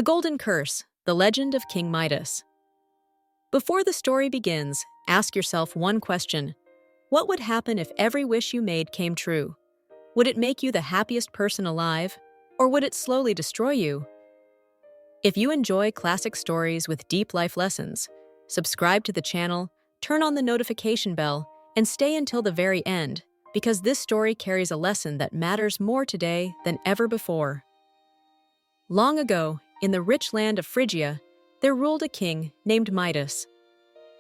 The Golden Curse, the legend of King Midas. Before the story begins, ask yourself one question. What would happen if every wish you made came true? Would it make you the happiest person alive, or would it slowly destroy you? If you enjoy classic stories with deep life lessons, subscribe to the channel, turn on the notification bell, and stay until the very end, because this story carries a lesson that matters more today than ever before. Long ago, in the rich land of Phrygia, there ruled a king named Midas.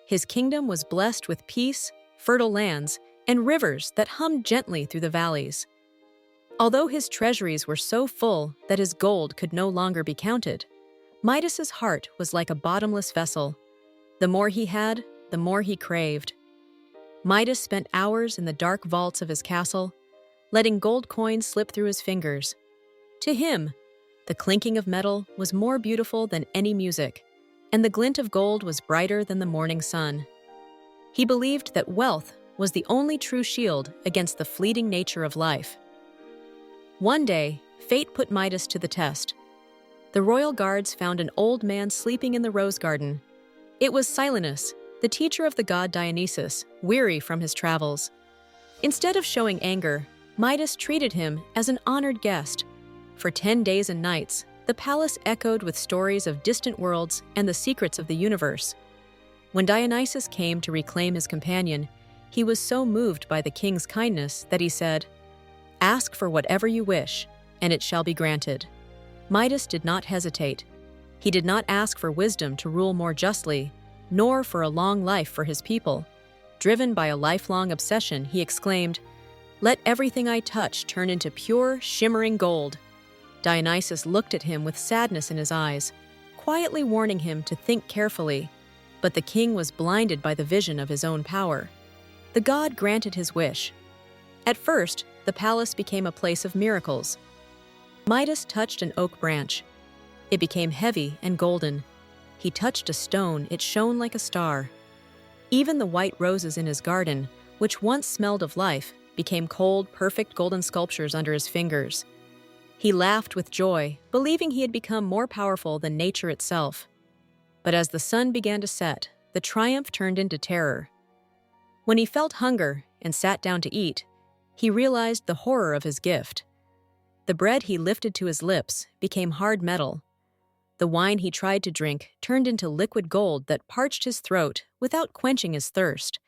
His kingdom was blessed with peace, fertile lands, and rivers that hummed gently through the valleys. Although his treasuries were so full that his gold could no longer be counted, Midas's heart was like a bottomless vessel. The more he had, the more he craved. Midas spent hours in the dark vaults of his castle, letting gold coins slip through his fingers. To him, the clinking of metal was more beautiful than any music, and the glint of gold was brighter than the morning sun. He believed that wealth was the only true shield against the fleeting nature of life. One day, fate put Midas to the test. The royal guards found an old man sleeping in the rose garden. It was Silenus, the teacher of the god Dionysus, weary from his travels. Instead of showing anger, Midas treated him as an honored guest. For 10 days and nights, the palace echoed with stories of distant worlds and the secrets of the universe. When Dionysus came to reclaim his companion, he was so moved by the king's kindness that he said, "Ask for whatever you wish, and it shall be granted." Midas did not hesitate. He did not ask for wisdom to rule more justly, nor for a long life for his people. Driven by a lifelong obsession, he exclaimed, "Let everything I touch turn into pure, shimmering gold." Dionysus looked at him with sadness in his eyes, quietly warning him to think carefully. But the king was blinded by the vision of his own power. The god granted his wish. At first, the palace became a place of miracles. Midas touched an oak branch. It became heavy and golden. He touched a stone, it shone like a star. Even the white roses in his garden, which once smelled of life, became cold, perfect golden sculptures under his fingers. He laughed with joy, believing he had become more powerful than nature itself. But as the sun began to set, the triumph turned into terror. When he felt hunger and sat down to eat, he realized the horror of his gift. The bread he lifted to his lips became hard metal. The wine he tried to drink turned into liquid gold that parched his throat without quenching his thirst.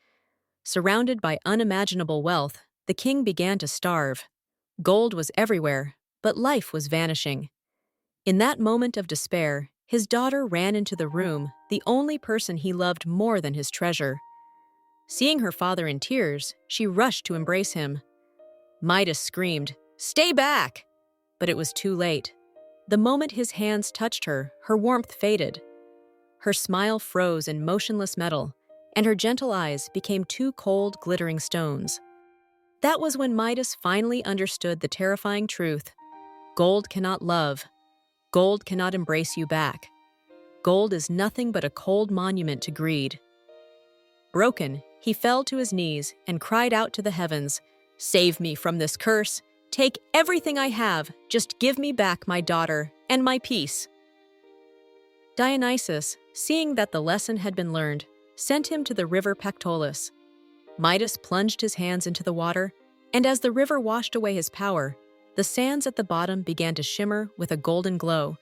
Surrounded by unimaginable wealth, the king began to starve. Gold was everywhere, but life was vanishing. In that moment of despair, his daughter ran into the room, the only person he loved more than his treasure. Seeing her father in tears, she rushed to embrace him. Midas screamed, "Stay back!" But it was too late. The moment his hands touched her, her warmth faded. Her smile froze in motionless metal, and her gentle eyes became two cold, glittering stones. That was when Midas finally understood the terrifying truth. Gold cannot love. Gold cannot embrace you back. Gold is nothing but a cold monument to greed. Broken, he fell to his knees and cried out to the heavens, "Save me from this curse. Take everything I have. Just give me back my daughter and my peace." Dionysus, seeing that the lesson had been learned, sent him to the river Pactolus. Midas plunged his hands into the water, and as the river washed away his power, the sands at the bottom began to shimmer with a golden glow,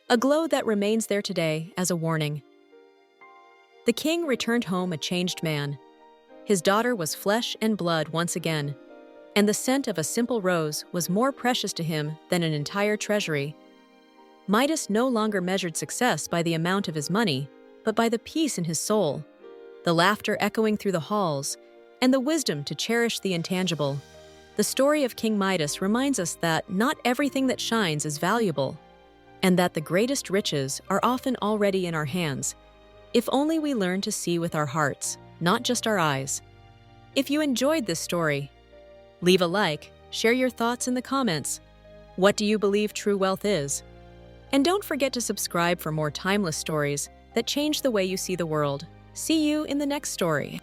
a glow that remains there today as a warning. The king returned home a changed man. His daughter was flesh and blood once again, and the scent of a simple rose was more precious to him than an entire treasury. Midas no longer measured success by the amount of his money, but by the peace in his soul, the laughter echoing through the halls, and the wisdom to cherish the intangible. The story of King Midas reminds us that not everything that shines is valuable, and that the greatest riches are often already in our hands, if only we learn to see with our hearts, not just our eyes. If you enjoyed this story, leave a like, share your thoughts in the comments. What do you believe true wealth is? And don't forget to subscribe for more timeless stories that change the way you see the world. See you in the next story.